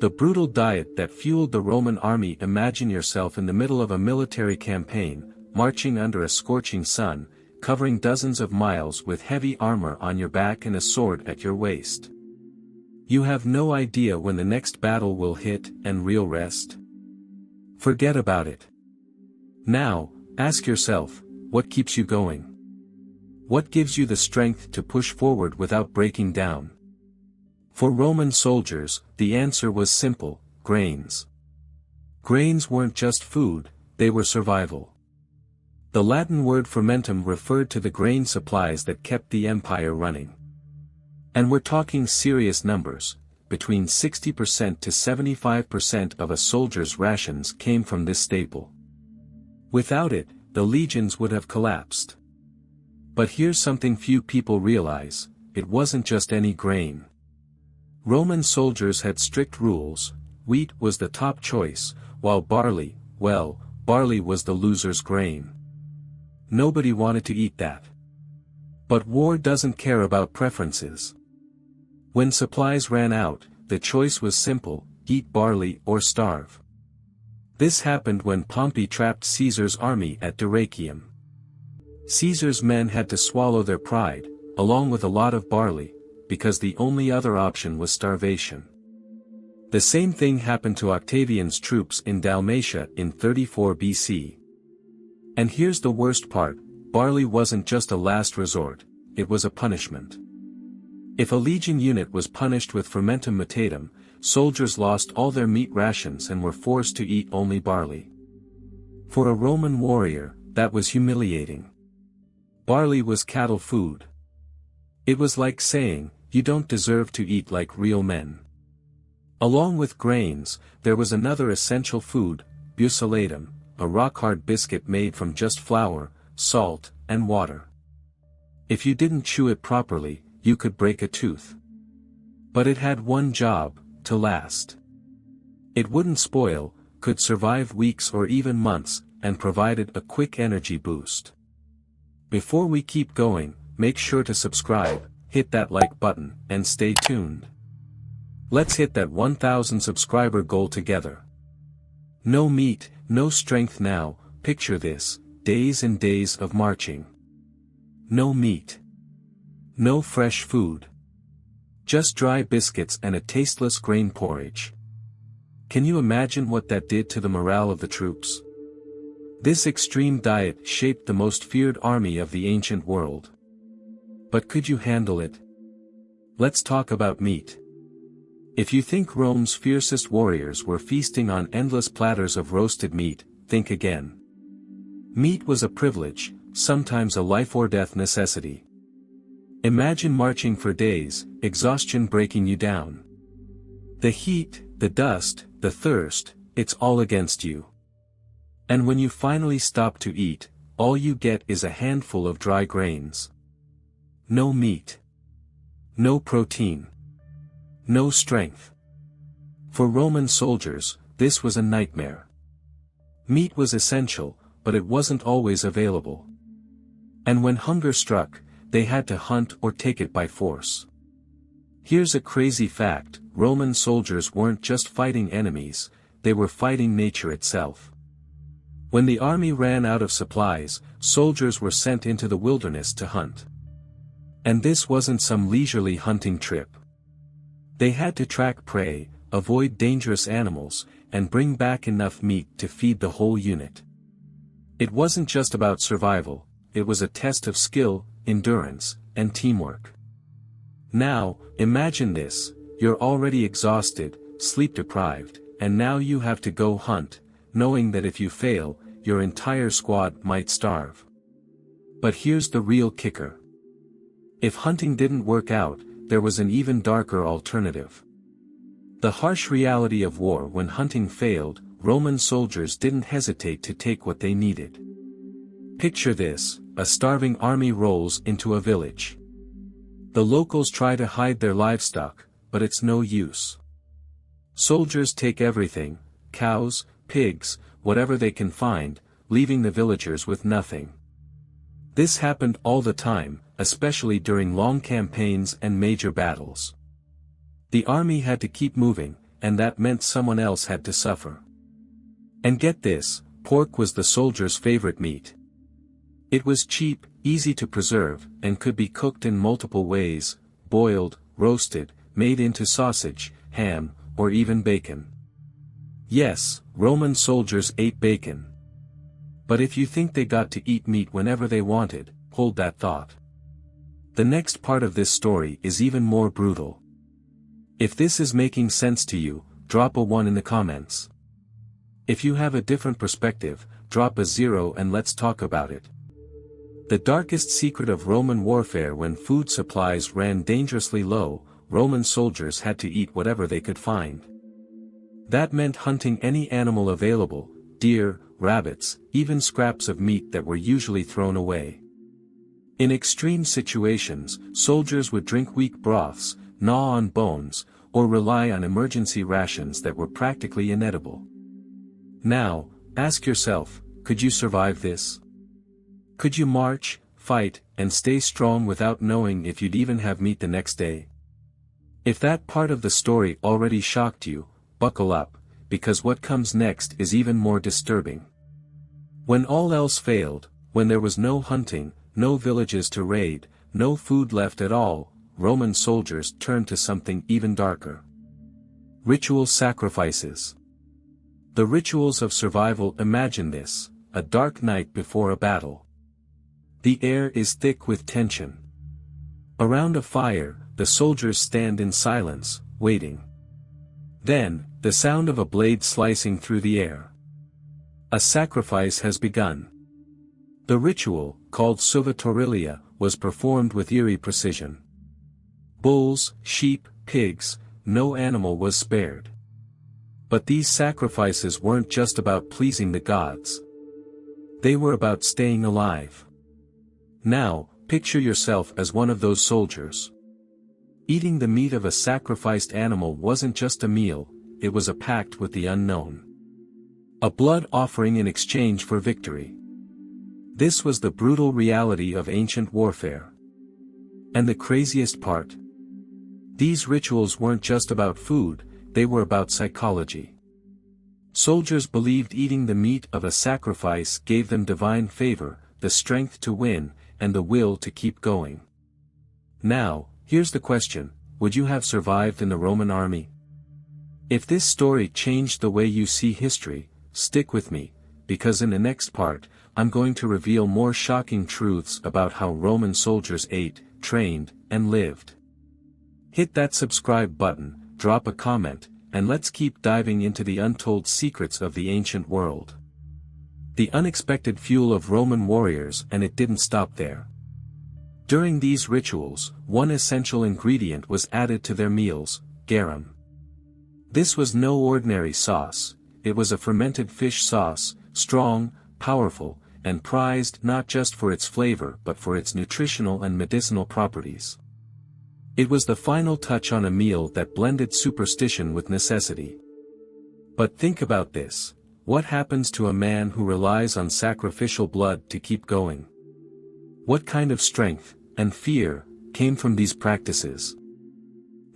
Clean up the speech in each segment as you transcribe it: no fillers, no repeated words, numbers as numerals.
The brutal diet that fueled the Roman army. Imagine yourself in the middle of a military campaign, marching under a scorching sun, covering dozens of miles with heavy armor on your back and a sword at your waist. You have no idea when the next battle will hit, and real rest? Forget about it. Now, ask yourself, what keeps you going? What gives you the strength to push forward without breaking down? For Roman soldiers, the answer was simple: grains. Grains weren't just food, they were survival. The Latin word fermentum referred to the grain supplies that kept the empire running. And we're talking serious numbers. Between 60% to 75% of a soldier's rations came from this staple. Without it, the legions would have collapsed. But here's something few people realize: it wasn't just any grain. Roman soldiers had strict rules. Wheat was the top choice, while barley was the loser's grain. Nobody wanted to eat that. But war doesn't care about preferences. When supplies ran out, the choice was simple: eat barley or starve. This happened when Pompey trapped Caesar's army at Dyrrhachium. Caesar's men had to swallow their pride, along with a lot of barley, because the only other option was starvation. The same thing happened to Octavian's troops in Dalmatia in 34 BC. And here's the worst part: barley wasn't just a last resort, it was a punishment. If a legion unit was punished with fermentum mutatum, soldiers lost all their meat rations and were forced to eat only barley. For a Roman warrior, that was humiliating. Barley was cattle food. It was like saying, you don't deserve to eat like real men. Along with grains, there was another essential food, bucellatum, a rock-hard biscuit made from just flour, salt, and water. If you didn't chew it properly, you could break a tooth. But it had one job: to last. It wouldn't spoil, could survive weeks or even months, and provided a quick energy boost. Before we keep going, make sure to subscribe, hit that like button, and stay tuned. Let's hit that 1,000 subscriber goal together. No meat, no strength now. Picture this: days and days of marching. No meat. No fresh food. Just dry biscuits and a tasteless grain porridge. Can you imagine what that did to the morale of the troops? This extreme diet shaped the most feared army of the ancient world. But could you handle it? Let's talk about meat. If you think Rome's fiercest warriors were feasting on endless platters of roasted meat, think again. Meat was a privilege, sometimes a life-or-death necessity. Imagine marching for days, exhaustion breaking you down. The heat, the dust, the thirst, it's all against you. And when you finally stop to eat, all you get is a handful of dry grains. No meat. No protein. No strength. For Roman soldiers, this was a nightmare. Meat was essential, but it wasn't always available. And when hunger struck, they had to hunt or take it by force. Here's a crazy fact: Roman soldiers weren't just fighting enemies, they were fighting nature itself. When the army ran out of supplies, soldiers were sent into the wilderness to hunt. And this wasn't some leisurely hunting trip. They had to track prey, avoid dangerous animals, and bring back enough meat to feed the whole unit. It wasn't just about survival, it was a test of skill, endurance, and teamwork. Now, imagine this: you're already exhausted, sleep-deprived, and now you have to go hunt, knowing that if you fail, your entire squad might starve. But here's the real kicker. If hunting didn't work out, there was an even darker alternative. The harsh reality of war: when hunting failed, Roman soldiers didn't hesitate to take what they needed. Picture this: a starving army rolls into a village. The locals try to hide their livestock, but it's no use. Soldiers take everything: cows, pigs, whatever they can find, leaving the villagers with nothing. This happened all the time, especially during long campaigns and major battles. The army had to keep moving, and that meant someone else had to suffer. And get this, pork was the soldiers' favorite meat. It was cheap, easy to preserve, and could be cooked in multiple ways: boiled, roasted, made into sausage, ham, or even bacon. Yes, Roman soldiers ate bacon. But if you think they got to eat meat whenever they wanted, hold that thought. The next part of this story is even more brutal. If this is making sense to you, drop a 1 in the comments. If you have a different perspective, drop a 0 and let's talk about it. The darkest secret of Roman warfare: when food supplies ran dangerously low, Roman soldiers had to eat whatever they could find. That meant hunting any animal available: deer, rabbits, even scraps of meat that were usually thrown away. In extreme situations, soldiers would drink weak broths, gnaw on bones, or rely on emergency rations that were practically inedible. Now, ask yourself, could you survive this? Could you march, fight, and stay strong without knowing if you'd even have meat the next day? If that part of the story already shocked you, buckle up, because what comes next is even more disturbing. When all else failed, when there was no hunting, no villages to raid, no food left at all, Roman soldiers turned to something even darker. Ritual sacrifices. The rituals of survival. Imagine this: a dark night before a battle. The air is thick with tension. Around a fire, the soldiers stand in silence, waiting. Then, the sound of a blade slicing through the air. A sacrifice has begun. The ritual, called suvatorilia, was performed with eerie precision. Bulls, sheep, pigs, no animal was spared. But these sacrifices weren't just about pleasing the gods. They were about staying alive. Now, picture yourself as one of those soldiers. Eating the meat of a sacrificed animal wasn't just a meal, it was a pact with the unknown. A blood offering in exchange for victory. This was the brutal reality of ancient warfare. And the craziest part? These rituals weren't just about food, they were about psychology. Soldiers believed eating the meat of a sacrifice gave them divine favor, the strength to win, and the will to keep going. Now, here's the question: would you have survived in the Roman army? If this story changed the way you see history, stick with me, because in the next part, I'm going to reveal more shocking truths about how Roman soldiers ate, trained, and lived. Hit that subscribe button, drop a comment, and let's keep diving into the untold secrets of the ancient world. The unexpected fuel of Roman warriors. And it didn't stop there. During these rituals, one essential ingredient was added to their meals: garum. This was no ordinary sauce, it was a fermented fish sauce, strong, powerful, and prized not just for its flavor but for its nutritional and medicinal properties. It was the final touch on a meal that blended superstition with necessity. But think about this: what happens to a man who relies on sacrificial blood to keep going? What kind of strength and fear came from these practices?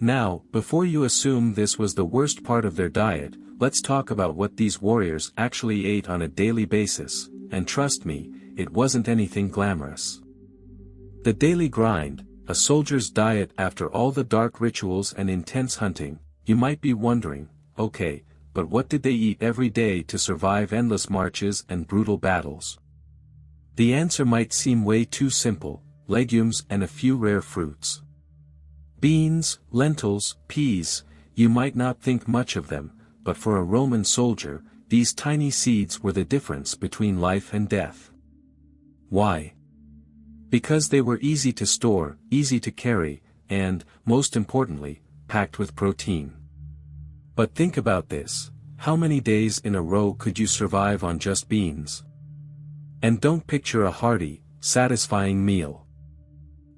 Now, before you assume this was the worst part of their diet, let's talk about what these warriors actually ate on a daily basis, and trust me, it wasn't anything glamorous. The daily grind, a soldier's diet after all the dark rituals and intense hunting. You might be wondering, okay, but what did they eat every day to survive endless marches and brutal battles? The answer might seem way too simple: legumes and a few rare fruits. Beans, lentils, peas, you might not think much of them, but for a Roman soldier, these tiny seeds were the difference between life and death. Why? Because they were easy to store, easy to carry, and, most importantly, packed with protein. But think about this: how many days in a row could you survive on just beans? And don't picture a hearty, satisfying meal.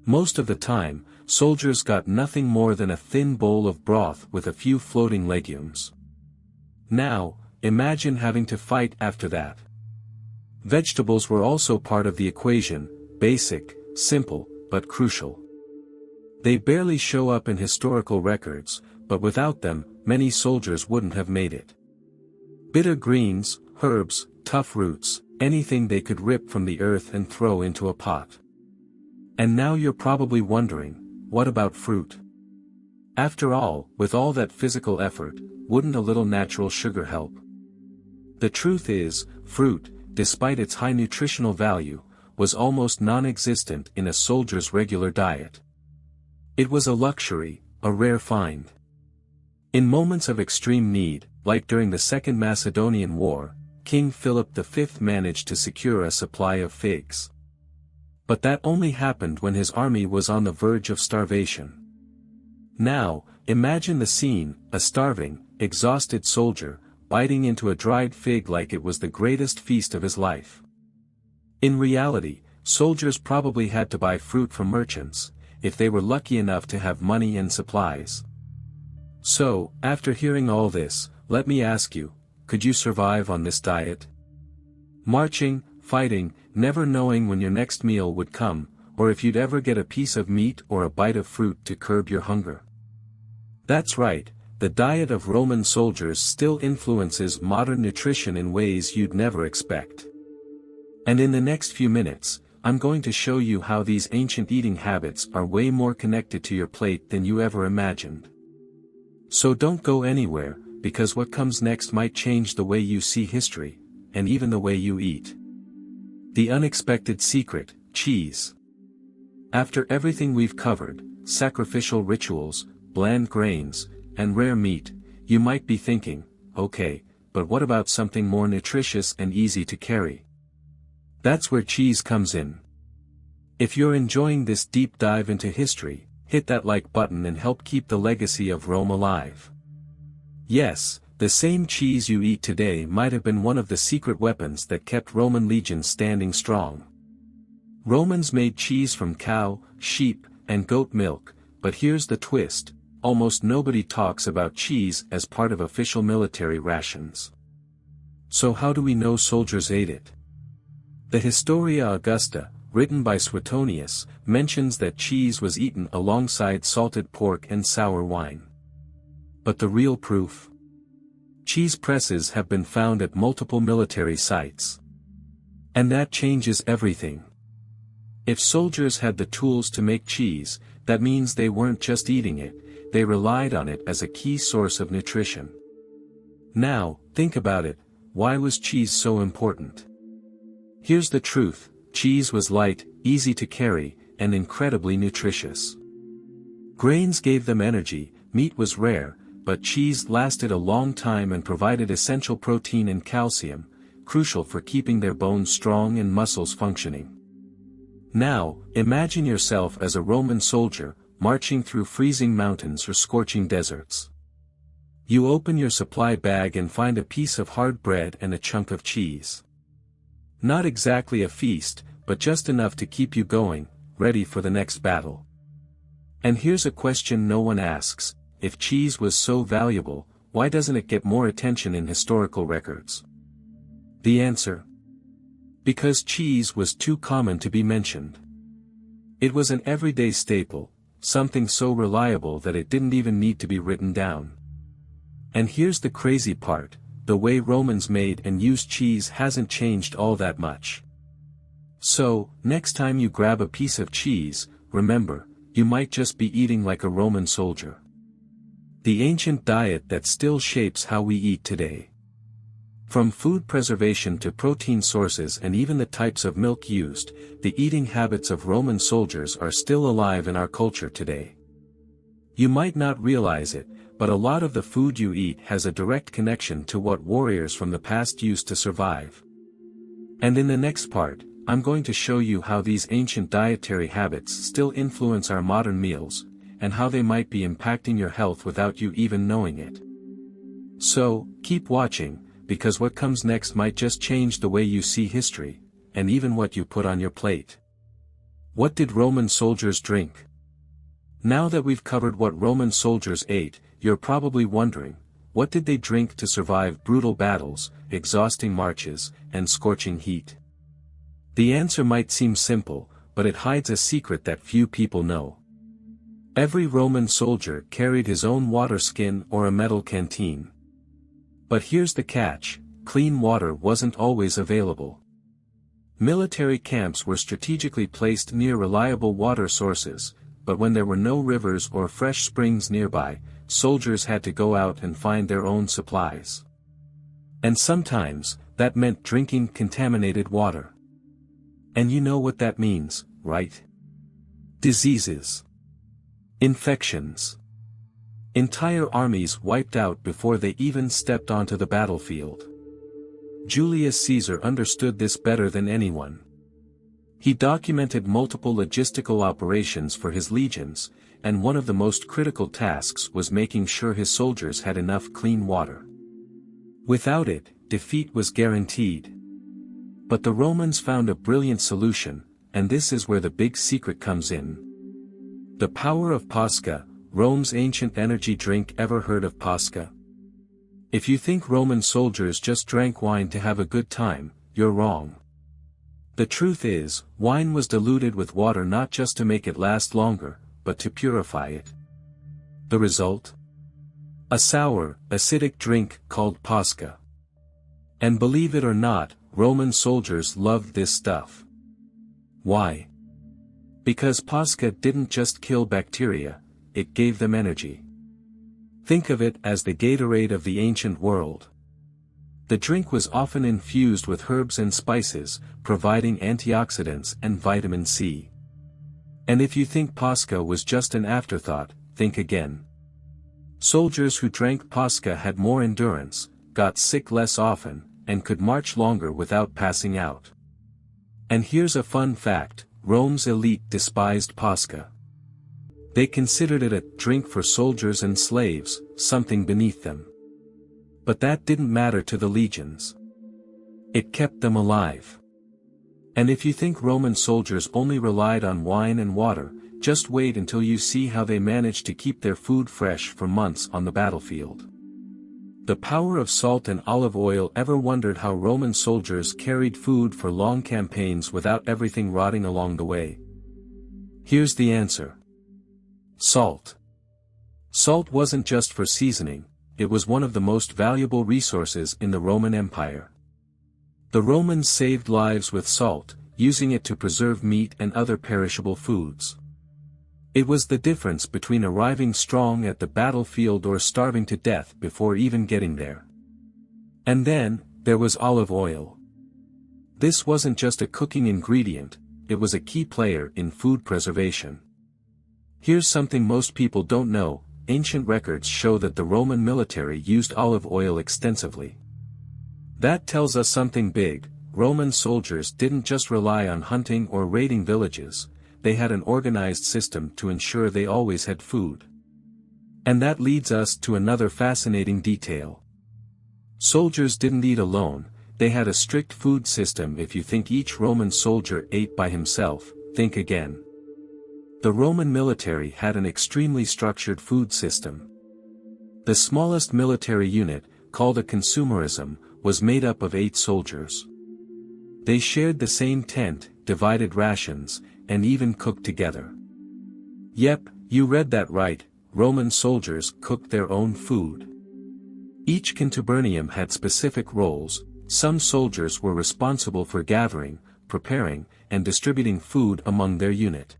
Most of the time, soldiers got nothing more than a thin bowl of broth with a few floating legumes. Now, imagine having to fight after that. Vegetables were also part of the equation: basic, simple, but crucial. They barely show up in historical records, but without them, many soldiers wouldn't have made it. Bitter greens, herbs, tough roots, anything they could rip from the earth and throw into a pot. And now you're probably wondering, what about fruit? After all, with all that physical effort, wouldn't a little natural sugar help? The truth is, fruit, despite its high nutritional value, was almost non-existent in a soldier's regular diet. It was a luxury, a rare find. In moments of extreme need, like during the Second Macedonian War, King Philip V managed to secure a supply of figs. But that only happened when his army was on the verge of starvation. Now, imagine the scene, a starving, exhausted soldier, biting into a dried fig like it was the greatest feast of his life. In reality, soldiers probably had to buy fruit from merchants, if they were lucky enough to have money and supplies. So, after hearing all this, let me ask you, could you survive on this diet? Marching, fighting, never knowing when your next meal would come, or if you'd ever get a piece of meat or a bite of fruit to curb your hunger. That's right, the diet of Roman soldiers still influences modern nutrition in ways you'd never expect. And in the next few minutes, I'm going to show you how these ancient eating habits are way more connected to your plate than you ever imagined. So don't go anywhere, because what comes next might change the way you see history, and even the way you eat. The unexpected secret, cheese. After everything we've covered, sacrificial rituals, bland grains, and rare meat, you might be thinking, okay, but what about something more nutritious and easy to carry? That's where cheese comes in. If you're enjoying this deep dive into history, hit that like button and help keep the legacy of Rome alive. Yes, the same cheese you eat today might have been one of the secret weapons that kept Roman legions standing strong. Romans made cheese from cow, sheep, and goat milk, but here's the twist. Almost nobody talks about cheese as part of official military rations. So how do we know soldiers ate it? The Historia Augusta, written by Suetonius, mentions that cheese was eaten alongside salted pork and sour wine. But the real proof? Cheese presses have been found at multiple military sites. And that changes everything. If soldiers had the tools to make cheese, that means they weren't just eating it, they relied on it as a key source of nutrition. Now, think about it, why was cheese so important? Here's the truth, cheese was light, easy to carry, and incredibly nutritious. Grains gave them energy, meat was rare, but cheese lasted a long time and provided essential protein and calcium, crucial for keeping their bones strong and muscles functioning. Now, imagine yourself as a Roman soldier, marching through freezing mountains or scorching deserts. You open your supply bag and find a piece of hard bread and a chunk of cheese. Not exactly a feast, but just enough to keep you going, ready for the next battle. And here's a question no one asks, if cheese was so valuable, why doesn't it get more attention in historical records? The answer? Because cheese was too common to be mentioned. It was an everyday staple, something so reliable that it didn't even need to be written down. And here's the crazy part, the way Romans made and used cheese hasn't changed all that much. So, next time you grab a piece of cheese, remember, you might just be eating like a Roman soldier. The ancient diet that still shapes how we eat today. From food preservation to protein sources and even the types of milk used, the eating habits of Roman soldiers are still alive in our culture today. You might not realize it, but a lot of the food you eat has a direct connection to what warriors from the past used to survive. And in the next part, I'm going to show you how these ancient dietary habits still influence our modern meals, and how they might be impacting your health without you even knowing it. So, keep watching, because what comes next might just change the way you see history, and even what you put on your plate. What did Roman soldiers drink? Now that we've covered what Roman soldiers ate, you're probably wondering, what did they drink to survive brutal battles, exhausting marches, and scorching heat? The answer might seem simple, but it hides a secret that few people know. Every Roman soldier carried his own water skin or a metal canteen. But here's the catch, clean water wasn't always available. Military camps were strategically placed near reliable water sources, but when there were no rivers or fresh springs nearby, soldiers had to go out and find their own supplies. And sometimes, that meant drinking contaminated water. And you know what that means, right? Diseases. Infections. Entire armies wiped out before they even stepped onto the battlefield. Julius Caesar understood this better than anyone. He documented multiple logistical operations for his legions, and one of the most critical tasks was making sure his soldiers had enough clean water. Without it, defeat was guaranteed. But the Romans found a brilliant solution, and this is where the big secret comes in. The power of Posca, Rome's ancient energy drink. Ever heard of Posca? If you think Roman soldiers just drank wine to have a good time, you're wrong. The truth is, wine was diluted with water not just to make it last longer, but to purify it. The result? A sour, acidic drink called Posca. And believe it or not, Roman soldiers loved this stuff. Why? Because Posca didn't just kill bacteria, it gave them energy. Think of it as the Gatorade of the ancient world. The drink was often infused with herbs and spices, providing antioxidants and vitamin C. And if you think Posca was just an afterthought, think again. Soldiers who drank Posca had more endurance, got sick less often, and could march longer without passing out. And here's a fun fact, Rome's elite despised Posca. They considered it a drink for soldiers and slaves, something beneath them. But that didn't matter to the legions. It kept them alive. And if you think Roman soldiers only relied on wine and water, just wait until you see how they managed to keep their food fresh for months on the battlefield. The power of salt and olive oil. Ever wondered how Roman soldiers carried food for long campaigns without everything rotting along the way? Here's the answer. Salt. Salt wasn't just for seasoning, it was one of the most valuable resources in the Roman Empire. The Romans saved lives with salt, using it to preserve meat and other perishable foods. It was the difference between arriving strong at the battlefield or starving to death before even getting there. And then, there was olive oil. This wasn't just a cooking ingredient, it was a key player in food preservation. Here's something most people don't know, ancient records show that the Roman military used olive oil extensively. That tells us something big, Roman soldiers didn't just rely on hunting or raiding villages, they had an organized system to ensure they always had food. And that leads us to another fascinating detail. Soldiers didn't eat alone, they had a strict food system. If you think each Roman soldier ate by himself, think again. The Roman military had an extremely structured food system. The smallest military unit, called a consumerism, was made up of 8 soldiers. They shared the same tent, divided rations, and even cooked together. Yep, you read that right, Roman soldiers cooked their own food. Each contubernium had specific roles. Some soldiers were responsible for gathering, preparing, and distributing food among their unit.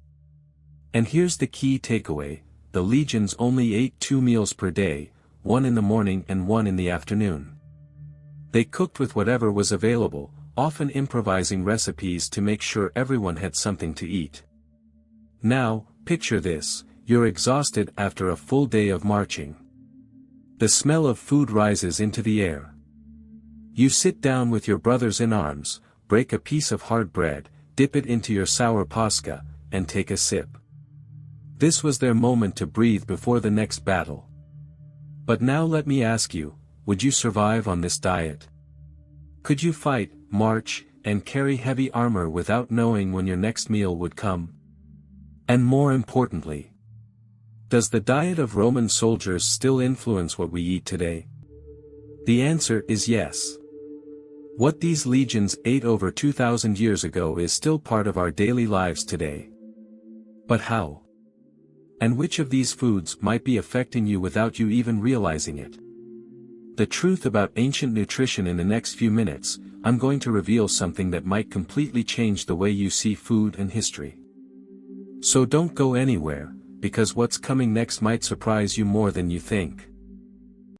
And here's the key takeaway, the legions only ate 2 meals per day, one in the morning and one in the afternoon. They cooked with whatever was available, often improvising recipes to make sure everyone had something to eat. Now, picture this, you're exhausted after a full day of marching. The smell of food rises into the air. You sit down with your brothers in arms, break a piece of hard bread, dip it into your sour Posca, and take a sip. This was their moment to breathe before the next battle. But now let me ask you, would you survive on this diet? Could you fight, march, and carry heavy armor without knowing when your next meal would come? And more importantly, does the diet of Roman soldiers still influence what we eat today? The answer is yes. What these legions ate over 2,000 years ago is still part of our daily lives today. But how? And which of these foods might be affecting you without you even realizing it? The truth about ancient nutrition. In the next few minutes, I'm going to reveal something that might completely change the way you see food and history. So don't go anywhere, because what's coming next might surprise you more than you think.